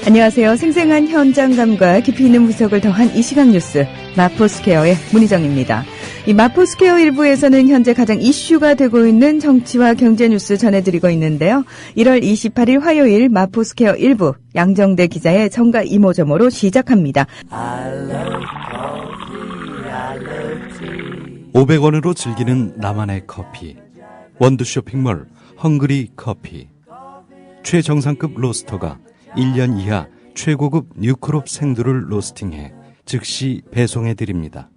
안녕하세요. 생생한 현장감과 깊이 있는 분석을 더한 이 시각 뉴스 마포스퀘어의 문희정입니다. 이 마포스퀘어 1부에서는 현재 가장 이슈가 되고 있는 정치와 경제 뉴스 전해드리고 있는데요. 1월 28일 화요일 마포스퀘어 1부 양정대 기자의 정가 이모저모로 시작합니다. 500원으로 즐기는 나만의 커피. 원두 쇼핑몰 헝그리 커피. 최정상급 로스터가 1년 이하 최고급 뉴크롭 생두를 로스팅해 즉시 배송해드립니다.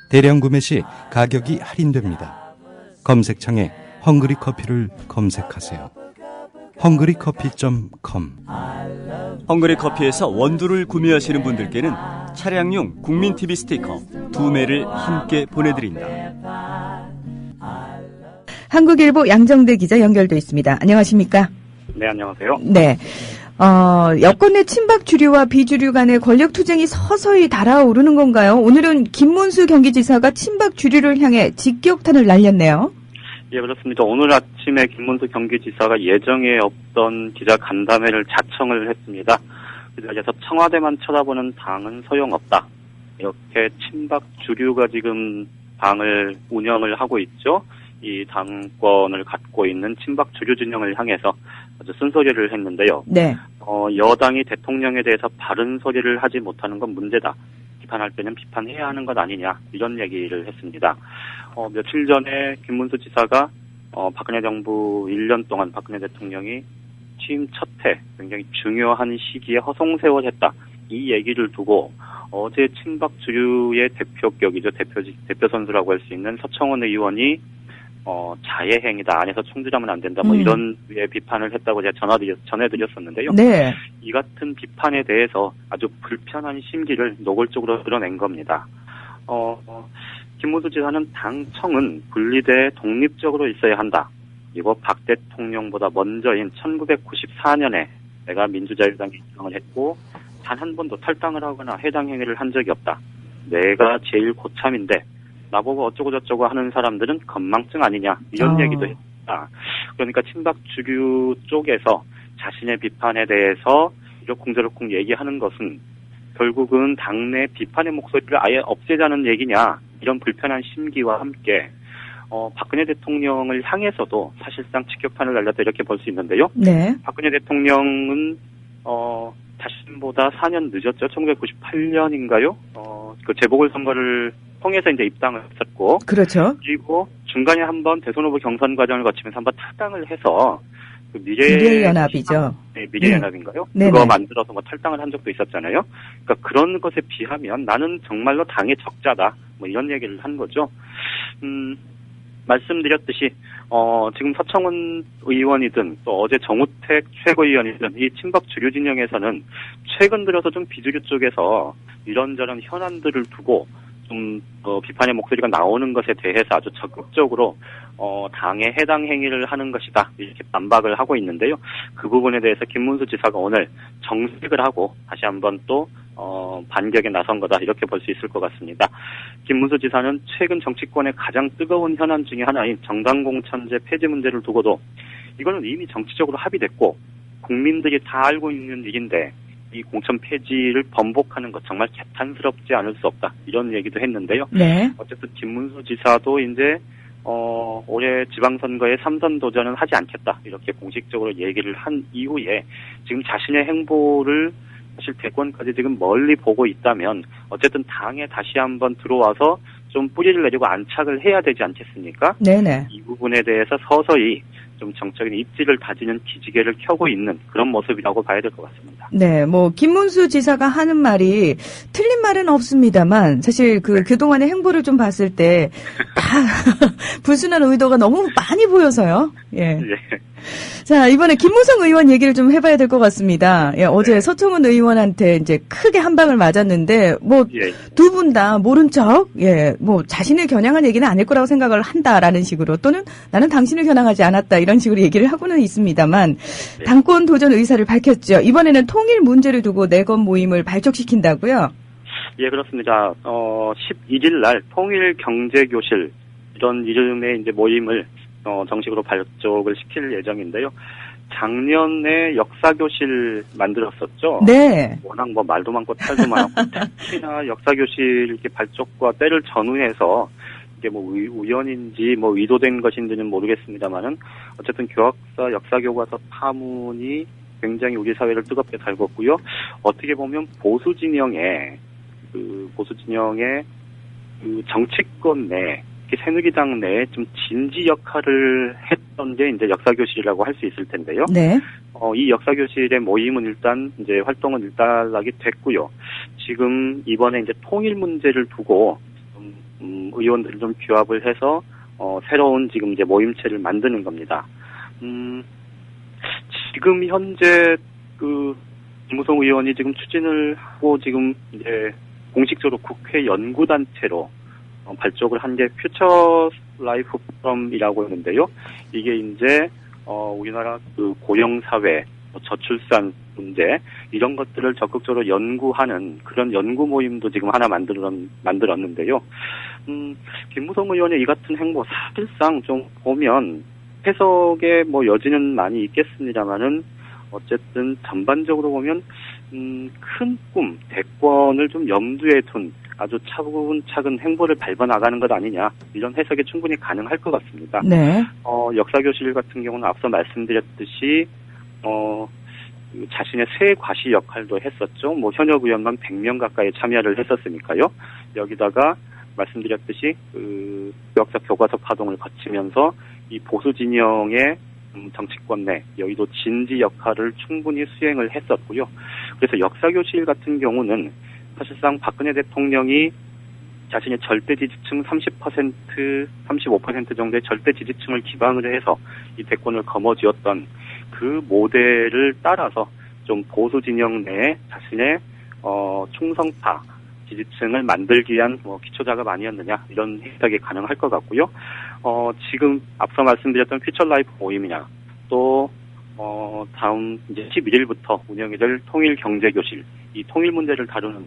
대량 구매 시 가격이 할인됩니다. 검색창에 헝그리 커피를 검색하세요. 헝그리커피.com. 헝그리 커피에서 원두를 구매하시는 분들께는 차량용 국민TV 스티커 2매를 함께 보내드립니다. 한국일보 양정대 기자 연결돼 있습니다. 안녕하십니까? 네, 안녕하세요. 네. 여권 내 친박 주류와 비주류 간의 권력 투쟁이 서서히 달아오르는 건가요? 오늘은 김문수 경기지사가 친박 주류를 향해 직격탄을 날렸네요. 예, 그렇습니다. 오늘 아침에 김문수 경기지사가 예정에 없던 기자 간담회를 자청을 했습니다. 그 자리에서 청와대만 쳐다보는 당은 소용없다. 이렇게 친박 주류가 지금 당을 운영을 하고 있죠. 이 당권을 갖고 있는 친박 주류 진영을 향해서 아주 쓴소리를 했는데요. 네. 여당이 대통령에 대해서 바른 소리를 하지 못하는 건 문제다. 비판할 때는 비판해야 하는 것 아니냐. 이런 얘기를 했습니다. 며칠 전에 김문수 지사가 박근혜 정부 1년 동안 박근혜 대통령이 취임 첫 해 굉장히 중요한 시기에 허송세월 했다. 이 얘기를 두고 어제 친박 주류의 대표격이죠. 대표 선수라고 할 수 있는 서청원 의원이 자해행위다. 안에서 총질하면 안 된다. 이런 류의 비판을 했다고 제가 전해드렸었는데요. 네. 이 같은 비판에 대해서 아주 불편한 심기를 노골적으로 드러낸 겁니다. 김문수 지사는 당청은 분리돼 독립적으로 있어야 한다. 그리고 박 대통령보다 먼저인 1994년에 내가 민주자유당에 입당을 했고 단 한 번도 탈당을 하거나 해당 행위를 한 적이 없다. 내가 제일 고참인데 나보고 어쩌고저쩌고 하는 사람들은 건망증 아니냐 이런 얘기도 했다. 그러니까 친박 주류 쪽에서 자신의 비판에 대해서 이러쿵저러쿵 얘기하는 것은 결국은 당내 비판의 목소리를 아예 없애자는 얘기냐 이런 불편한 심기와 함께 박근혜 대통령을 향해서도 사실상 직격탄을 날렸다 이렇게 볼 수 있는데요. 네. 박근혜 대통령은 자신보다 4년 늦었죠. 1998년인가요? 그 재보궐선거를 통해서 이제 입당을 했었고. 그렇죠. 그리고 중간에 한번 대선 후보 경선 과정을 거치면서 한번 탈당을 해서 그 미래연합이죠. 네, 미래연합인가요? 네네. 그거 만들어서 뭐 탈당을 한 적도 있었잖아요. 그러니까 그런 것에 비하면 나는 정말로 당의 적자다. 뭐 이런 얘기를 한 거죠. 말씀드렸듯이 지금 서청원 의원이든 또 어제 정우택 최고위원이든 이 친박 주류 진영에서는 최근 들어서 좀 비주류 쪽에서 이런저런 현안들을 두고 좀 비판의 목소리가 나오는 것에 대해서 아주 적극적으로 당에 해당 행위를 하는 것이다 이렇게 반박을 하고 있는데요. 그 부분에 대해서 김문수 지사가 오늘 정색을 하고 다시 한번 또 반격에 나선 거다 이렇게 볼 수 있을 것 같습니다. 김문수 지사는 최근 정치권의 가장 뜨거운 현안 중에 하나인 정당공천제 폐지 문제를 두고도 이거는 이미 정치적으로 합의됐고 국민들이 다 알고 있는 일인데 이 공천 폐지를 번복하는 것 정말 개탄스럽지 않을 수 없다 이런 얘기도 했는데요. 네. 어쨌든 김문수 지사도 이제 올해 지방선거에 3선 도전은 하지 않겠다 이렇게 공식적으로 얘기를 한 이후에 지금 자신의 행보를 사실 대권까지 지금 멀리 보고 있다면 어쨌든 당에 다시 한번 들어와서 좀 뿌리를 내리고 안착을 해야 되지 않겠습니까? 네네. 이 부분에 대해서 서서히 좀 정적인 입지를 다지는 기지개를 켜고 있는 그런 모습이라고 봐야 될 것 같습니다. 네, 김문수 지사가 하는 말이 틀린 말은 없습니다만 사실 그동안의 행보를 좀 봤을 때 다 불순한 의도가 너무 많이 보여서요. 예. 예. 자, 이번에 김무성 의원 얘기를 좀 해봐야 될 것 같습니다. 예, 어제 서청원 의원한테 이제 크게 한 방을 맞았는데, 두 분 다 모른 척, 자신을 겨냥한 얘기는 아닐 거라고 생각을 한다라는 식으로, 또는 나는 당신을 겨냥하지 않았다, 이런 식으로 얘기를 하고는 있습니다만, 당권 도전 의사를 밝혔죠. 이번에는 통일 문제를 두고 내건 모임을 발족시킨다고요? 예, 그렇습니다. 11일 날 통일 경제교실, 이런 이름의 이제 모임을 정식으로 발족을 시킬 예정인데요. 작년에 역사교실 만들었었죠. 네. 워낙 뭐 말도 많고 탈도 많고 특히나 역사교실 이렇게 발족과 때를 전후해서 이게 뭐 우연인지 뭐 의도된 것인지는 모르겠습니다만은 어쨌든 교학사 역사교과서 파문이 굉장히 우리 사회를 뜨겁게 달궜고요. 어떻게 보면 보수 진영의 그 정치권 내 새누리당 내에 좀 진지 역할을 했던 게 이제 역사교실이라고 할 수 있을 텐데요. 네. 이 역사교실의 모임은 일단 이제 활동은 일단락이 됐고요. 지금 이번에 이제 통일 문제를 두고 의원들을 좀 규합을 해서 새로운 지금 이제 모임체를 만드는 겁니다. 지금 현재 그 김무성 의원이 지금 추진을 하고 지금 이제 공식적으로 국회 연구단체로 발족을 한 게 퓨처 라이프 포럼이라고 했는데요. 이게 이제 우리나라 그 고령사회, 저출산 문제 이런 것들을 적극적으로 연구하는 그런 연구 모임도 지금 하나 만들었는데요. 김무성 의원의 이 같은 행보 사실상 좀 보면 해석의 뭐 여지는 많이 있겠습니다만은 어쨌든 전반적으로 보면 큰 꿈, 대권을 좀 염두에 둔 아주 차근차근 행보를 밟아나가는 것 아니냐 이런 해석이 충분히 가능할 것 같습니다. 네. 역사교실 같은 경우는 앞서 말씀드렸듯이 자신의 새 과시 역할도 했었죠. 뭐 현역 의원만 100명 가까이 참여를 했었으니까요. 여기다가 말씀드렸듯이 그 역사 교과서 파동을 거치면서 이 보수 진영의 정치권 내 여의도 진지 역할을 충분히 수행을 했었고요. 그래서 역사교실 같은 경우는 사실상 박근혜 대통령이 자신의 절대 지지층 30%, 35% 정도의 절대 지지층을 기반으로 해서 이 대권을 거머쥐었던 그 모델을 따라서 좀 보수 진영 내에 자신의 충성파 지지층을 만들기 위한 뭐 기초 작업 아니었느냐 이런 해석이 가능할 것 같고요. 지금 앞서 말씀드렸던 퓨처 라이프 모임이나 또 다음 이제 11일부터 운영이 될 통일 경제교실, 이 통일 문제를 다루는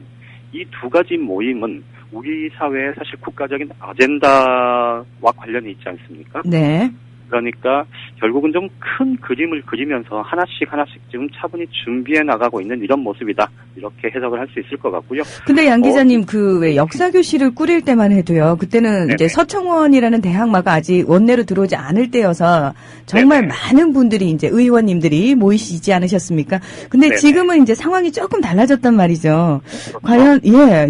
이 두 가지 모임은 우리 사회의 사실 국가적인 아젠다와 관련이 있지 않습니까? 네. 그러니까 결국은 좀 큰 그림을 그리면서 하나씩 지금 차분히 준비해 나가고 있는 이런 모습이다. 이렇게 해석을 할 수 있을 것 같고요. 근데 양 기자님 그 왜 역사교실을 꾸릴 때만 해도요. 그때는 네네. 이제 서청원이라는 대항마가 아직 원내로 들어오지 않을 때여서 정말 네네. 많은 분들이 이제 의원님들이 모이시지 않으셨습니까? 근데 네네. 지금은 이제 상황이 조금 달라졌단 말이죠. 그렇죠. 과연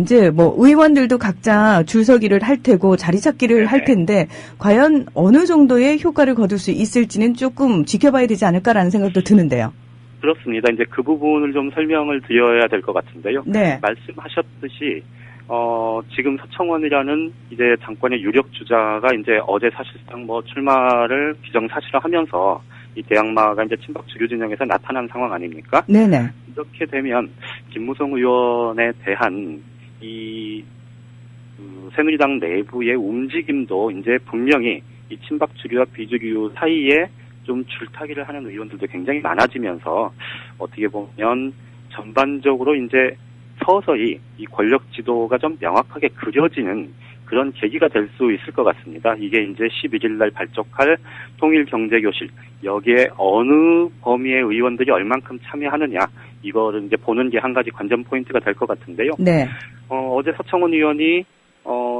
이제 뭐 의원들도 각자 줄서기를 할 테고 자리 찾기를 네네. 할 텐데 과연 어느 정도의 효과를 거둘 수 있을지는 조금 지켜봐야 되지 않을까라는 생각도 드는데요. 그렇습니다. 이제 그 부분을 좀 설명을 드려야 될 것 같은데요. 네. 말씀하셨듯이 지금 서청원이라는 이제 당권의 유력 주자가 이제 어제 사실상 뭐 출마를 기정사실화하면서 이 대항마가 이제 친박 주류 진영에서 나타난 상황 아닙니까? 네네. 이렇게 되면 김무성 의원에 대한 이 새누리당 내부의 움직임도 이제 분명히 이 친박 주류와 비주류 사이에 좀 줄타기를 하는 의원들도 굉장히 많아지면서 어떻게 보면 전반적으로 이제 서서히 이 권력 지도가 좀 명확하게 그려지는 그런 계기가 될 수 있을 것 같습니다. 이게 이제 11일 날 발족할 통일경제교실, 여기에 어느 범위의 의원들이 얼만큼 참여하느냐, 이거를 이제 보는 게 한 가지 관전 포인트가 될 것 같은데요. 네. 어제 서청원 의원이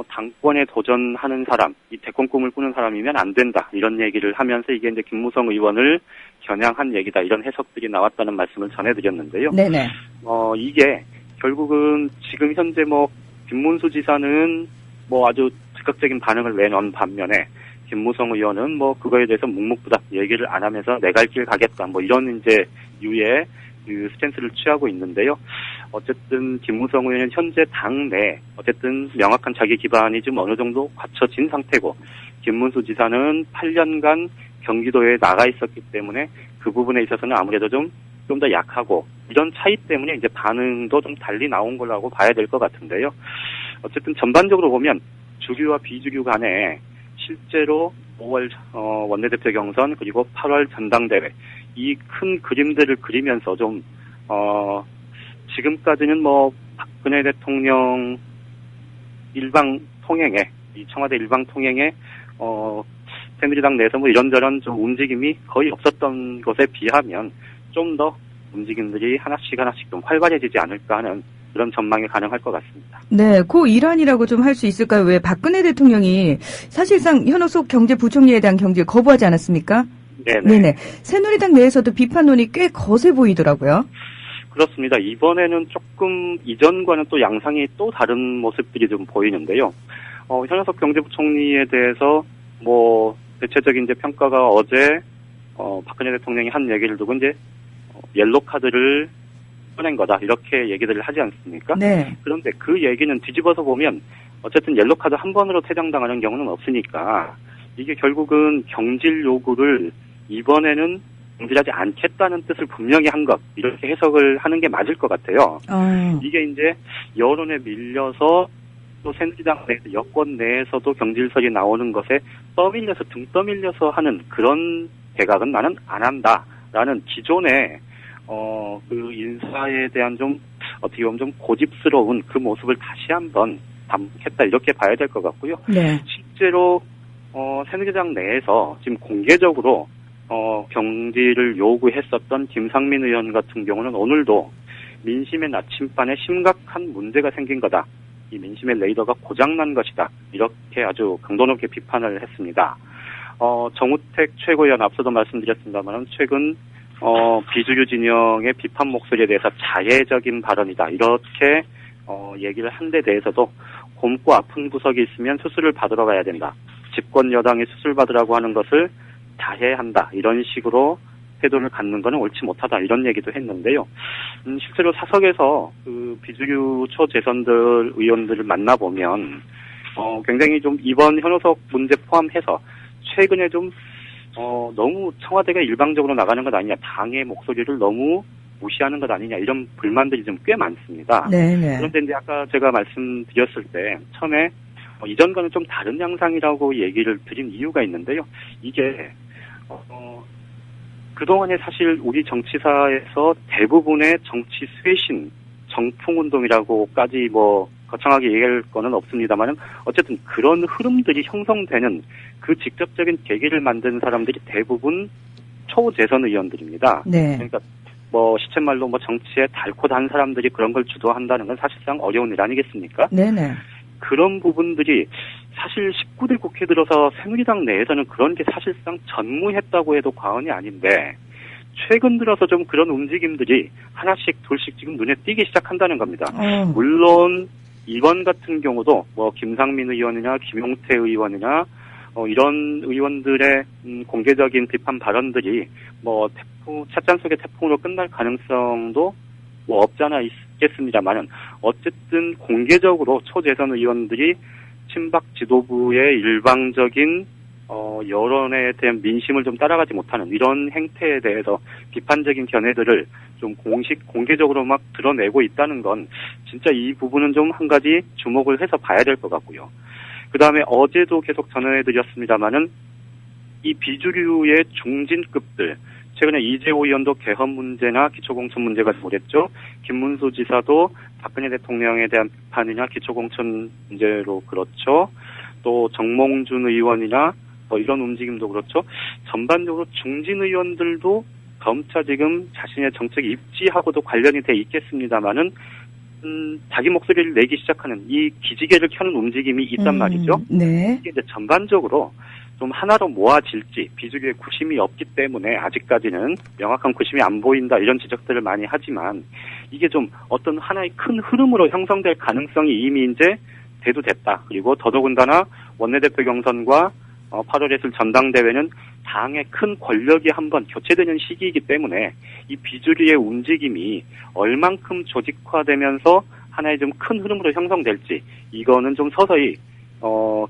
당권에 도전하는 사람, 이 대권 꿈을 꾸는 사람이면 안 된다, 이런 얘기를 하면서 이게 이제 김무성 의원을 겨냥한 얘기다, 이런 해석들이 나왔다는 말씀을 전해드렸는데요. 네네. 이게 결국은 지금 현재 뭐 김문수 지사는 뭐 아주 즉각적인 반응을 내놓은 반면에 김무성 의원은 뭐 그거에 대해서 묵묵부답 얘기를 안 하면서 내 갈 길 가겠다, 뭐 이런 이제 유의 그 스탠스를 취하고 있는데요. 어쨌든 김무성 의원은 현재 당내 어쨌든 명확한 자기 기반이 좀 어느 정도 갖춰진 상태고, 김문수 지사는 8년간 경기도에 나가 있었기 때문에 그 부분에 있어서는 아무래도 좀 더 약하고, 이런 차이 때문에 이제 반응도 좀 달리 나온 거라고 봐야 될 것 같은데요. 어쨌든 전반적으로 보면 주류와 비주류 간에 실제로 5월 원내대표 경선 그리고 8월 전당대회, 이 큰 그림들을 그리면서 좀 지금까지는 뭐 박근혜 대통령 일방 통행에, 이 청와대 일방 통행에 새누리당 내에서 뭐 이런저런 좀 움직임이 거의 없었던 것에 비하면 좀 더 움직임들이 하나씩 좀 활발해지지 않을까 하는 그런 전망이 가능할 것 같습니다. 네, 그 일환이라고 좀 할 수 있을까요? 왜 박근혜 대통령이 사실상 현옥석 경제부총리에 대한 경질을 거부하지 않았습니까? 네네. 새누리당 내에서도 비판론이 꽤 거세 보이더라고요. 그렇습니다. 이번에는 조금 이전과는 또 양상이 또 다른 모습들이 좀 보이는데요. 현옥석 경제부총리에 대해서 뭐 대체적인 이제 평가가 어제 박근혜 대통령이 한 얘기를 두고 이제 옐로 카드를 꺼낸 거다 이렇게 얘기들을 하지 않습니까? 네. 그런데 그 얘기는 뒤집어서 보면 어쨌든 옐로 카드 한 번으로 퇴장당하는 경우는 없으니까 이게 결국은 경질 요구를 이번에는 경질하지 않겠다는 뜻을 분명히 한 것 이렇게 해석을 하는 게 맞을 것 같아요. 이게 이제 여론에 밀려서 또 새누리당 내에서 여권 내에서도 경질설이 나오는 것에 등 떠밀려서 하는 그런 대각은 나는 안 한다라는 기존의 그 인사에 대한 좀 어떻게 보면 좀 고집스러운 그 모습을 다시 한번 반복했다 이렇게 봐야 될 것 같고요. 네. 실제로 새누리당 내에서 지금 공개적으로 경질을 요구했었던 김상민 의원 같은 경우는 오늘도 민심의 나침반에 심각한 문제가 생긴 거다. 이 민심의 레이더가 고장난 것이다. 이렇게 아주 강도 높게 비판을 했습니다. 정우택 최고위원 앞서도 말씀드렸습니다만 최근 비주류 진영의 비판 목소리에 대해서 자해적인 발언이다. 이렇게 얘기를 한 데 대해서도 곪고 아픈 구석이 있으면 수술을 받으러 가야 된다. 집권 여당이 수술 받으라고 하는 것을 자해한다. 이런 식으로 태도를 갖는 것은 옳지 못하다. 이런 얘기도 했는데요. 실제로 사석에서 그 비주류 초재선들 의원들을 만나보면 굉장히 좀 이번 현옥석 문제 포함해서 최근에 좀 너무 청와대가 일방적으로 나가는 것 아니냐, 당의 목소리를 너무 무시하는 것 아니냐 이런 불만들이 좀 꽤 많습니다. 네네. 그런데 이제 아까 제가 말씀드렸을 때 처음에 이전과는 좀 다른 양상이라고 얘기를 드린 이유가 있는데요. 이게 그동안에 사실 우리 정치사에서 대부분의 정치 쇄신, 정풍운동이라고까지 뭐 거창하게 얘기할 거는 없습니다만은 어쨌든 그런 흐름들이 형성되는 그 직접적인 계기를 만든 사람들이 대부분 초재선 의원들입니다. 네. 그러니까 뭐 시쳇말로 뭐 정치에 닳고 단 사람들이 그런 걸 주도한다는 건 사실상 어려운 일 아니겠습니까? 네네. 그런 부분들이 사실 19대 국회 들어서 새누리당 내에서는 그런 게 사실상 전무했다고 해도 과언이 아닌데 최근 들어서 좀 그런 움직임들이 하나씩 둘씩 지금 눈에 띄기 시작한다는 겁니다. 물론 이번 같은 경우도 뭐 김상민 의원이나 김용태 의원이나 이런 의원들의 공개적인 비판 발언들이 뭐 찻잔 속의 태풍으로 끝날 가능성도 뭐 없잖아 있겠습니다만은 어쨌든 공개적으로 초재선 의원들이 친박 지도부의 일방적인 여론에 대한 민심을 좀 따라가지 못하는 이런 행태에 대해서 비판적인 견해들을 좀 공개적으로 막 드러내고 있다는 건 진짜 이 부분은 좀 한 가지 주목을 해서 봐야 될 것 같고요. 그 다음에 어제도 계속 전해드렸습니다마는 이 비주류의 중진급들, 최근에 이재호 의원도 개헌 문제나 기초공천 문제가 오랬죠. 김문수 지사도 박근혜 대통령에 대한 비판이나 기초공천 문제로 그렇죠. 또 정몽준 의원이나 이런 움직임도 그렇죠. 전반적으로 중진 의원들도 점차 지금 자신의 정책 입지하고도 관련이 돼 있겠습니다마는 자기 목소리를 내기 시작하는 이 기지개를 켜는 움직임이 있단 말이죠. 네. 이게 이제 전반적으로 좀 하나로 모아질지 비주류의 구심이 없기 때문에 아직까지는 명확한 구심이 안 보인다 이런 지적들을 많이 하지만 이게 좀 어떤 하나의 큰 흐름으로 형성될 가능성이 이미 이제 대두됐다. 그리고 더더군다나 원내대표 경선과 8월에 있을 전당대회는 당의 큰 권력이 한번 교체되는 시기이기 때문에 이 비주류의 움직임이 얼만큼 조직화되면서 하나의 좀 큰 흐름으로 형성될지 이거는 좀 서서히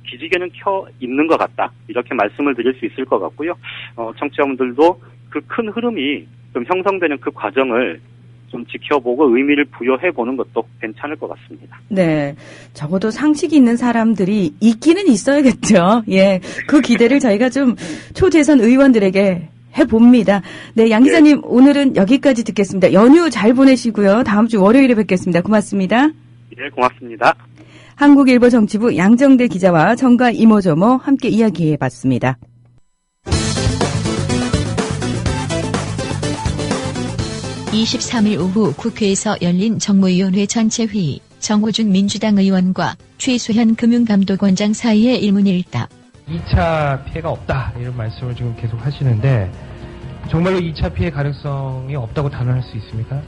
기지개는 켜 있는 것 같다 이렇게 말씀을 드릴 수 있을 것 같고요. 청취자분들도 그 큰 흐름이 좀 형성되는 그 과정을 좀 지켜보고 의미를 부여해보는 것도 괜찮을 것 같습니다. 네. 적어도 상식이 있는 사람들이 있기는 있어야겠죠. 예. 그 기대를 저희가 좀 초재선 의원들에게 해봅니다. 네. 양 기자님, 오늘은 여기까지 듣겠습니다. 연휴 잘 보내시고요. 다음 주 월요일에 뵙겠습니다. 고맙습니다. 네, 고맙습니다. 한국일보 정치부 양정대 기자와 정가 이모저모 함께 이야기해봤습니다. 23일 오후 국회에서 열린 정무위원회 전체 회의, 정호준 민주당 의원과 최수현 금융감독원장 사이의 일문일답. 2차 피해가 없다 이런 말씀을 지금 계속 하시는데 정말로 2차 피해 가능성이 없다고 단언할 수 있습니까?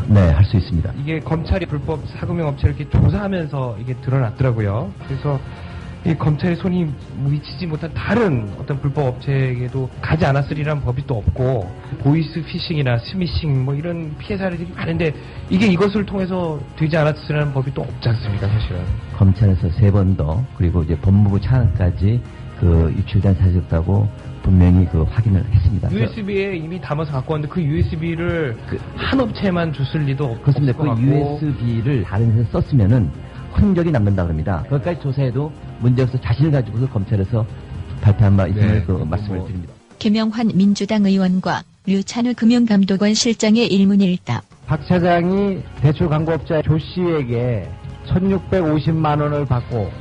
네, 할 수 있습니다. 이게 검찰이 불법 사금융 업체를 이렇게 조사하면서 이게 드러났더라고요. 그래서 이 검찰의 손이 미치지 못한 다른 어떤 불법 업체에게도 가지 않았으리란 법이 또 없고 보이스 피싱이나 스미싱 뭐 이런 피해 사례들이 많은데 이게 이것을 통해서 되지 않았으리라는 법이 또 없지 않습니까, 사실은. 검찰에서 3번 더 그리고 이제 법무부 차관까지 그 유출된 사실이 없다고 분명히 그 확인을 했습니다. USB에 이미 담아서 갖고 왔는데 그 USB를 한 업체만 줬을 리도 없을 그렇습니다. 것 같고. 그 USB를 다른 데서 썼으면은 흔적이 남는다 그럽니다. 그것까지 조사해도 문제없어 자신을 가지고서 검찰에서 발표한 바 있음을 그 말씀을 드립니다. 김영환 민주당 의원과 류찬우 금융감독원 실장의 일문일답. 박 차장이 대출 광고업자 조 씨에게 1,650만 원을 받고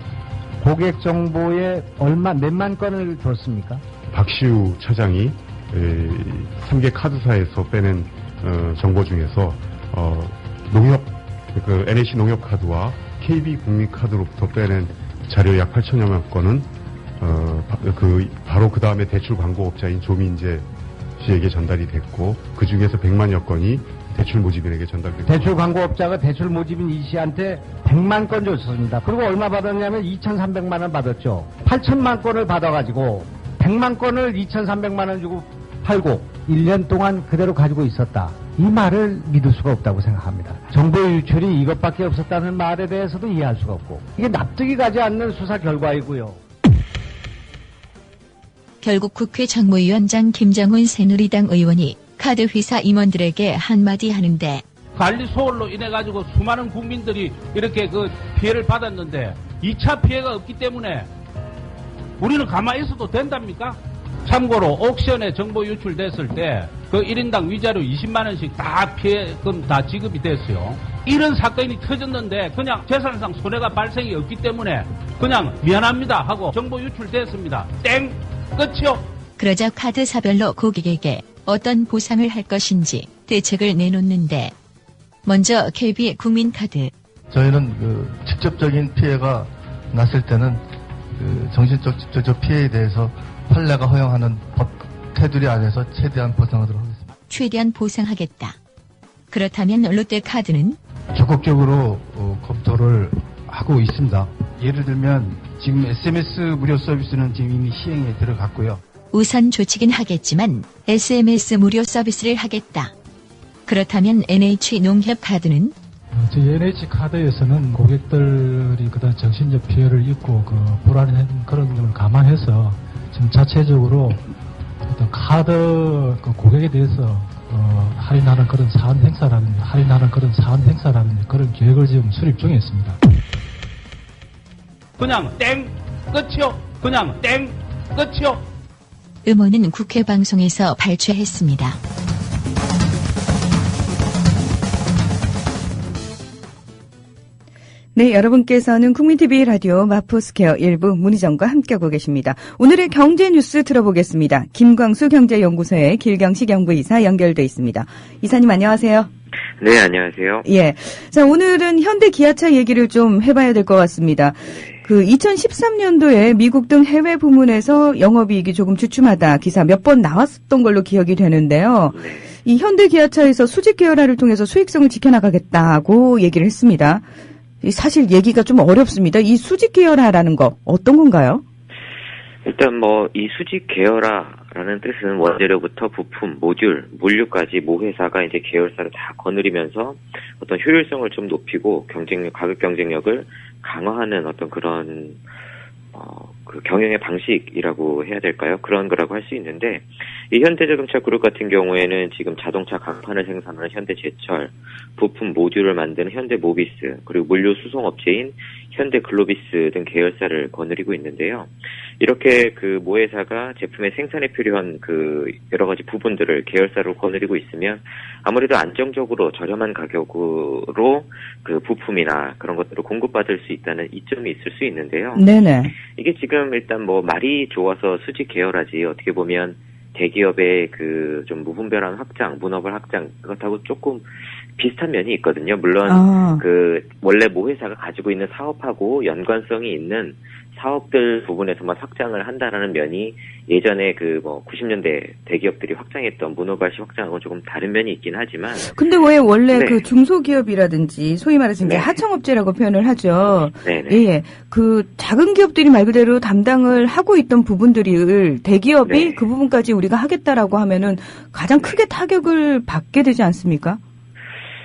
고객 정보에 몇만 건을 줬습니까? 박시우 차장이 3개 카드사에서 빼낸 정보 중에서 농협 NH 농협 카드와 KB 국민 카드로부터 빼낸 자료 약 8천여만 건은 바로 그 다음에 대출 광고업자인 조민재 씨에게 전달이 됐고 그 중에서 100만여 건이 대출 모집인에게 전달됐고 대출 광고업자가 대출 모집인 이 씨한테 100만 건 줬습니다. 그리고 얼마 받았냐면 2,300만 원 받았죠. 8천만 건을 받아가지고 100만 건을 2,300만 원 주고 팔고 1년 동안 그대로 가지고 있었다. 이 말을 믿을 수가 없다고 생각합니다. 정보 유출이 이것밖에 없었다는 말에 대해서도 이해할 수가 없고 이게 납득이 가지 않는 수사 결과이고요. 결국 국회 정무위원장 김정훈 새누리당 의원이 카드 회사 임원들에게 한마디 하는데 관리 소홀로 인해 가지고 수많은 국민들이 이렇게 그 피해를 받았는데 2차 피해가 없기 때문에 우리는 가만히 있어도 된답니까? 참고로 옥션에 정보 유출됐을 때 그 1인당 위자료 20만 원씩 다 피해금 다 지급이 됐어요. 이런 사건이 터졌는데 그냥 재산상 손해가 발생이 없기 때문에 그냥 미안합니다 하고 정보 유출됐습니다. 땡! 끝이요. 그러자 카드사별로 고객에게 어떤 보상을 할 것인지 대책을 내놓는데 먼저 KB 국민카드. 저희는 그 직접적인 피해가 났을 때는 그 정신적 직접적 피해에 대해서 판례가 허용하는 법 테두리 안에서 최대한 보상하도록 하겠습니다. 최대한 보상하겠다. 그렇다면 롯데카드는 적극적으로 검토를 하고 있습니다. 예를 들면 지금 SMS 무료 서비스는 지금 이미 시행에 들어갔고요. 우선 조치긴 하겠지만 SMS 무료 서비스를 하겠다. 그렇다면 NH농협카드는 저희 NH카드에서는 고객들이 그다음 정신적 피해를 입고 불안한 그런 점을 감안해서 지금 자체적으로 어떤 카드 고객에 대해서 할인하는 그런 사안 행사라든지 그런 계획을 지금 수립 중에 있습니다. 그냥 땡! 끝이요. 그냥 땡! 끝이요. 음원은 국회 방송에서 발췌했습니다. 네, 여러분께서는 국민TV 라디오 마포스퀘어 일부 문희정과 함께하고 계십니다. 오늘의 경제 뉴스 들어보겠습니다. 김광수 경제연구소의 길경식 연구이사 연결돼 있습니다. 이사님 안녕하세요. 네, 안녕하세요. 예. 자, 오늘은 현대 기아차 얘기를 좀 해봐야 될 것 같습니다. 2013년도에 미국 등 해외 부문에서 영업이익이 조금 주춤하다 기사 몇 번 나왔었던 걸로 기억이 되는데요. 이 현대 기아차에서 수직 계열화를 통해서 수익성을 지켜나가겠다고 얘기를 했습니다. 사실 얘기가 좀 어렵습니다. 이 수직 계열화라는 거 어떤 건가요? 일단 이 수직 계열화라는 뜻은 원재료부터 부품, 모듈, 물류까지 모 회사가 이제 계열사를 다 거느리면서 어떤 효율성을 좀 높이고 가격 경쟁력을 강화하는 어떤 그런 그 경영의 방식이라고 해야 될까요? 그런 거라고 할 수 있는데, 이 현대자동차 그룹 같은 경우에는 지금 자동차 강판을 생산하는 현대제철, 부품 모듈을 만드는 현대모비스, 그리고 물류 수송업체인 현대글로비스 등 계열사를 거느리고 있는데요. 이렇게 그 모 회사가 제품의 생산에 필요한 그 여러 가지 부분들을 계열사로 거느리고 있으면 아무래도 안정적으로 저렴한 가격으로 그 부품이나 그런 것들을 공급받을 수 있다는 이점이 있을 수 있는데요. 네네. 이게 지금 일단 말이 좋아서 수직 계열화지 어떻게 보면 대기업의 그 좀 무분별한 확장, 문어발 확장 그것하고 조금 비슷한 면이 있거든요. 물론 그 원래 모 회사가 가지고 있는 사업하고 연관성이 있는 사업들 부분에서만 확장을 한다라는 면이 예전에 그 뭐 90년대 대기업들이 확장했던 문어발식 확장하고 조금 다른 면이 있긴 하지만. 근데 왜 원래 그 중소기업이라든지 소위 말해서 이제 하청업체라고 표현을 하죠. 예, 그 작은 기업들이 말 그대로 담당을 하고 있던 부분들을 대기업이 그 부분까지 우리가 하겠다라고 하면은 가장 크게 타격을 받게 되지 않습니까?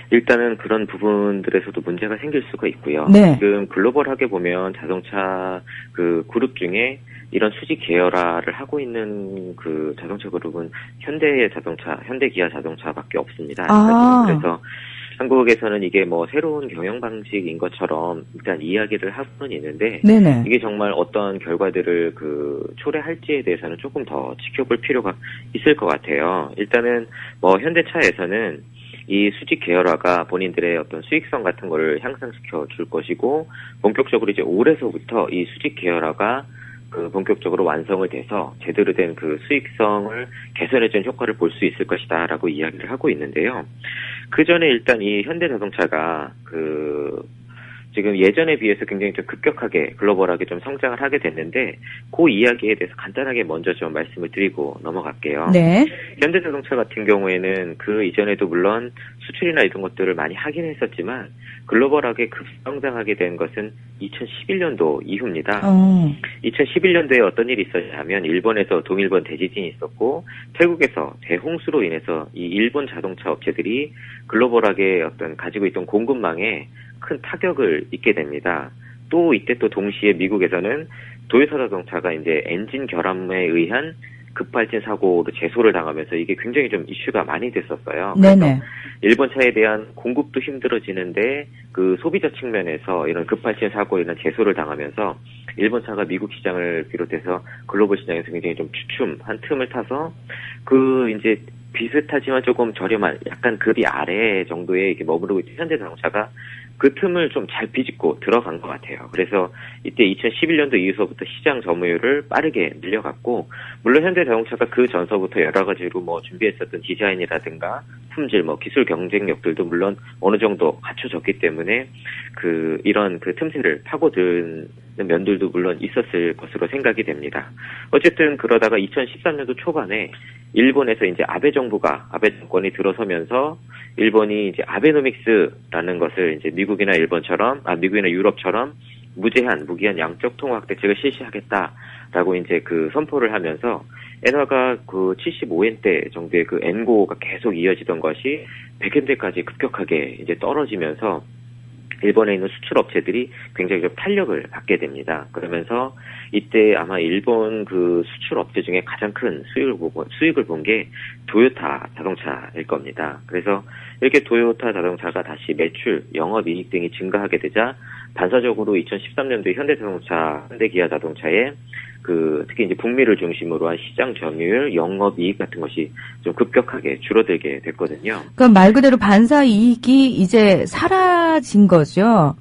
일단은 그런 부분들에서도 문제가 생길 수가 있고요. 지금 글로벌하게 보면 자동차 그 그룹 중에 이런 수직 계열화를 하고 있는 그 자동차 그룹은 현대기아 자동차밖에 없습니다. 그래서 한국에서는 이게 뭐 새로운 경영 방식인 것처럼 일단 이야기를 하고는 있는데 이게 정말 어떤 결과들을 그 초래할지에 대해서는 조금 더 지켜볼 필요가 있을 것 같아요. 일단은 뭐 현대차에서는 이 수직 계열화가 본인들의 어떤 수익성 같은 걸 향상시켜 줄 것이고 본격적으로 이제 올해서부터 이 수직 계열화가 그 본격적으로 완성을 돼서 제대로 된 그 수익성을 개선해준 효과를 볼 수 있을 것이다라고 이야기를 하고 있는데요. 그 전에 일단 이 현대자동차가 그 지금 예전에 비해서 굉장히 좀 급격하게 글로벌하게 좀 성장을 하게 됐는데 그 이야기에 대해서 간단하게 먼저 좀 말씀을 드리고 넘어갈게요. 현대자동차 같은 경우에는 그 이전에도 물론 수출이나 이런 것들을 많이 하긴 했었지만 글로벌하게 급성장하게 된 것은 2011년도 이후입니다. 2011년도에 어떤 일이 있었냐면 일본에서 동일본 대지진이 있었고 태국에서 대홍수로 인해서 이 일본 자동차 업체들이 글로벌하게 어떤 가지고 있던 공급망에 큰 타격을 입게 됩니다. 또 이때 또 동시에 미국에서는 도요타 자동차가 이제 엔진 결함에 의한 급발진 사고로 제소를 당하면서 이게 굉장히 좀 이슈가 많이 됐었어요. 그래서 일본 차에 대한 공급도 힘들어지는데 그 소비자 측면에서 이런 급발진 사고에 의한 제소를 당하면서 일본 차가 미국 시장을 비롯해서 글로벌 시장에서 굉장히 좀 주춤한 틈을 타서 그 이제 비슷하지만 조금 저렴한 약간 급이 아래 정도의 이렇게 머무르고 있는 현대자동차가 그 틈을 좀 잘 비집고 들어간 것 같아요. 그래서 이때 2011년도 이후서부터 시장 점유율을 빠르게 늘려갔고, 물론 현대자동차가 그 전서부터 여러 가지로 뭐 준비했었던 디자인이라든가 품질, 뭐 기술 경쟁력들도 물론 어느 정도 갖춰졌기 때문에 이런 틈새를 파고드는 면들도 물론 있었을 것으로 생각이 됩니다. 어쨌든 그러다가 2013년도 초반에 일본에서 이제 아베 정권이 들어서면서 일본이 이제 아베노믹스라는 것을 이제 미국이나 유럽처럼 무기한 양적 통화 확대책을 실시하겠다라고 이제 선포를 하면서 엔화가 75엔대 정도의 엔고가 계속 이어지던 것이 100엔대까지 급격하게 이제 떨어지면서 일본에 있는 수출 업체들이 굉장히 좀 탄력을 받게 됩니다. 그러면서 이때 아마 일본 수출 업체 중에 가장 큰 수익을 본 게 도요타 자동차일 겁니다. 그래서 이렇게 도요타 자동차가 다시 매출, 영업이익 등이 증가하게 되자 반사적으로 2013년도에 현대기아 자동차의 특히 이제 북미를 중심으로 한 시장 점유율, 영업이익 같은 것이 좀 급격하게 줄어들게 됐거든요. 그럼 말 그대로 반사 이익이 이제 사라진 거죠?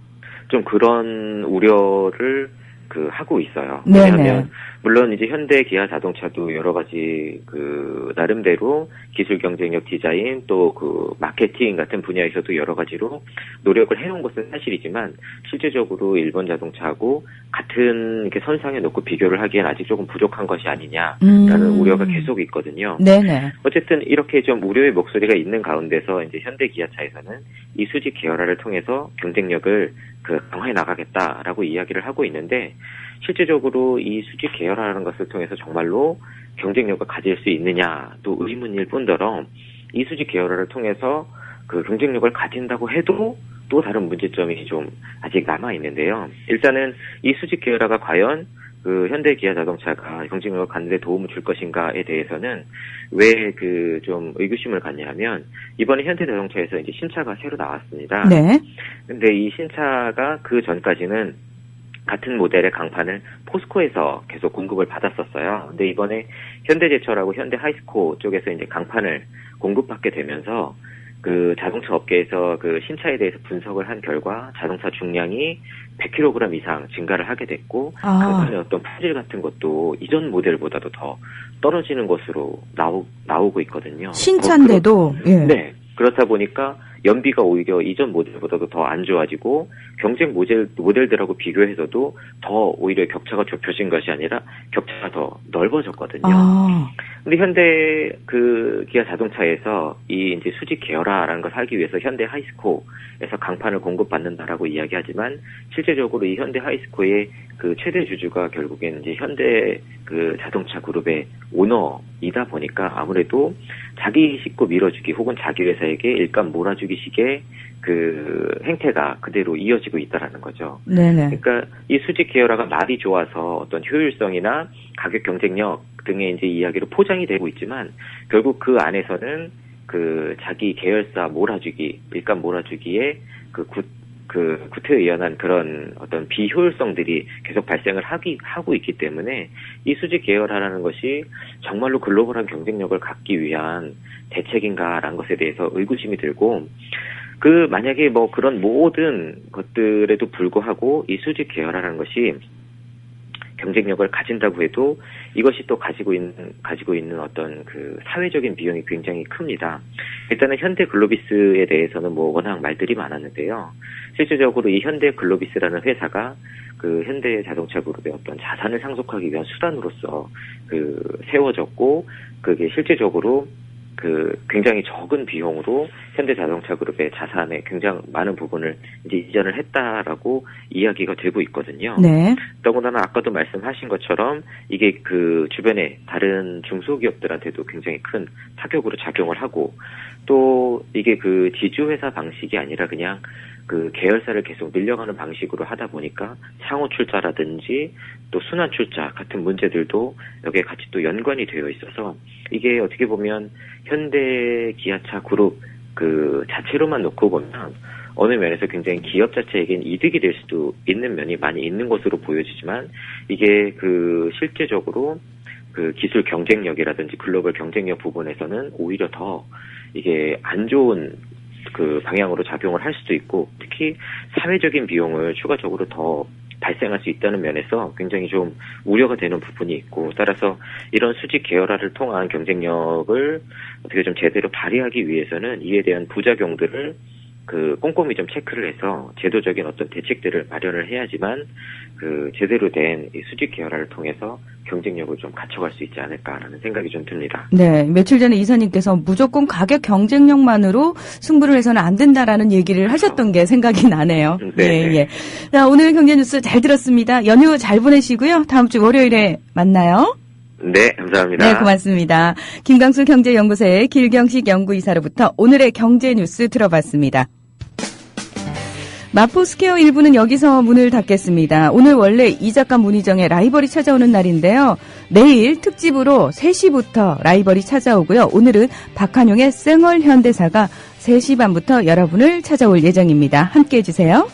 좀 그런 우려를 하고 있어요. 왜냐하면 물론 이제 현대 기아 자동차도 여러 가지 나름대로 기술 경쟁력 디자인 또 마케팅 같은 분야에서도 여러 가지로 노력을 해온 것은 사실이지만 실제적으로 일본 자동차하고 같은 이렇게 선상에 놓고 비교를 하기엔 아직 조금 부족한 것이 아니냐라는 우려가 계속 있거든요. 어쨌든 이렇게 좀 우려의 목소리가 있는 가운데서 이제 현대 기아차에서는 이 수직 계열화를 통해서 경쟁력을 강화해 나가겠다라고 이야기를 하고 있는데 실제적으로 이 수직 계열화라는 것을 통해서 정말로 경쟁력을 가질 수 있느냐도 의문일 뿐더러 이 수직 계열화를 통해서 경쟁력을 가진다고 해도 또 다른 문제점이 좀 아직 남아 있는데요. 일단은 이 수직 계열화가 과연 현대 기아 자동차가 경쟁력을 갖는 데 도움을 줄 것인가에 대해서는 왜 좀 의구심을 갖냐면 이번에 현대 자동차에서 이제 신차가 새로 나왔습니다. 근데 이 신차가 그 전까지는 같은 모델의 강판을 포스코에서 계속 공급을 받았었어요. 근데 이번에 현대제철하고 현대 하이스코 쪽에서 이제 강판을 공급받게 되면서 그 자동차 업계에서 그 신차에 대해서 분석을 한 결과 자동차 중량이 100kg 이상 증가를 하게 됐고 그 안에 어떤 품질 같은 것도 이전 모델보다도 더 떨어지는 것으로 나오고 있거든요. 신차인데도 네. 그렇다 보니까 연비가 오히려 이전 모델보다도 더 안 좋아지고 경쟁 모델들하고 비교해서도 더 오히려 격차가 좁혀진 것이 아니라 격차가 더 넓어졌거든요. 근데 현대 그 기아 자동차에서 이 이제 수직 계열화라는 걸 하기 위해서 현대 하이스코에서 강판을 공급받는다라고 이야기하지만 실제적으로 이 현대 하이스코의 그 최대 주주가 결국엔 이제 현대 그 자동차 그룹의 오너이다 보니까 아무래도 자기 식구 밀어주기 혹은 자기 회사에게 일감 몰아주기식의 그 행태가 그대로 이어지고 있다라는 거죠. 네네. 그러니까 이 수직 계열화가 말이 좋아서 어떤 효율성이나 가격 경쟁력 등의 이제 이야기로 포장이 되고 있지만 결국 그 안에서는 그 자기 계열사 몰아주기, 일감 몰아주기에 구태에 의한 그런 어떤 비효율성들이 계속 발생을 하고 있기 때문에 이 수직 계열화라는 것이 정말로 글로벌한 경쟁력을 갖기 위한 대책인가라는 것에 대해서 의구심이 들고 만약에 뭐 그런 모든 것들에도 불구하고 이 수직 계열화라는 것이 경쟁력을 가진다고 해도 이것이 또 가지고 있는 어떤 그 사회적인 비용이 굉장히 큽니다. 일단은 현대 글로비스에 대해서는 뭐 워낙 말들이 많았는데요. 실질적으로 이 현대 글로비스라는 회사가 그 현대 자동차 그룹의 어떤 자산을 상속하기 위한 수단으로서 세워졌고 그게 실제적으로 굉장히 적은 비용으로 현대자동차 그룹의 자산의 굉장히 많은 부분을 이제 이전을 했다라고 이야기가 되고 있거든요. 네. 더군다나 아까도 말씀하신 것처럼 이게 그 주변의 다른 중소기업들한테도 굉장히 큰 타격으로 작용을 하고 또 이게 그 지주회사 방식이 아니라 그냥 그 계열사를 계속 늘려가는 방식으로 하다 보니까 상호 출자라든지 또 순환 출자 같은 문제들도 여기에 같이 또 연관이 되어 있어서 이게 어떻게 보면 현대 기아차 그룹 그 자체로만 놓고 보면 어느 면에서 굉장히 기업 자체에겐 이득이 될 수도 있는 면이 많이 있는 것으로 보여지지만 이게 그 실제적으로 그 기술 경쟁력이라든지 글로벌 경쟁력 부분에서는 오히려 더 이게 안 좋은 그 방향으로 작용을 할 수도 있고 특히 사회적인 비용을 추가적으로 더 발생할 수 있다는 면에서 굉장히 좀 우려가 되는 부분이 있고 따라서 이런 수직 계열화를 통한 경쟁력을 어떻게 좀 제대로 발휘하기 위해서는 이에 대한 부작용들을 그 꼼꼼히 좀 체크를 해서 제도적인 어떤 대책들을 마련을 해야지만 그 제대로 된 이 수직 계열화를 통해서 경쟁력을 좀 갖춰갈 수 있지 않을까라는 생각이 좀 듭니다. 네, 며칠 전에 이사님께서 무조건 가격 경쟁력만으로 승부를 해서는 안 된다라는 얘기를 하셨던 게 생각이 나네요. 네. 예. 자, 오늘 경제뉴스 잘 들었습니다. 연휴 잘 보내시고요. 다음 주 월요일에 만나요. 네, 감사합니다. 네, 고맙습니다. 김강수 경제연구소의 길경식 연구이사로부터 오늘의 경제뉴스 들어봤습니다. 마포스퀘어 1부는 여기서 문을 닫겠습니다. 오늘 원래 이 작가 문희정의 라이벌이 찾아오는 날인데요. 내일 특집으로 3시부터 라이벌이 찾아오고요. 오늘은 박한용의 쌩얼 현대사가 3시 반부터 여러분을 찾아올 예정입니다. 함께해 주세요.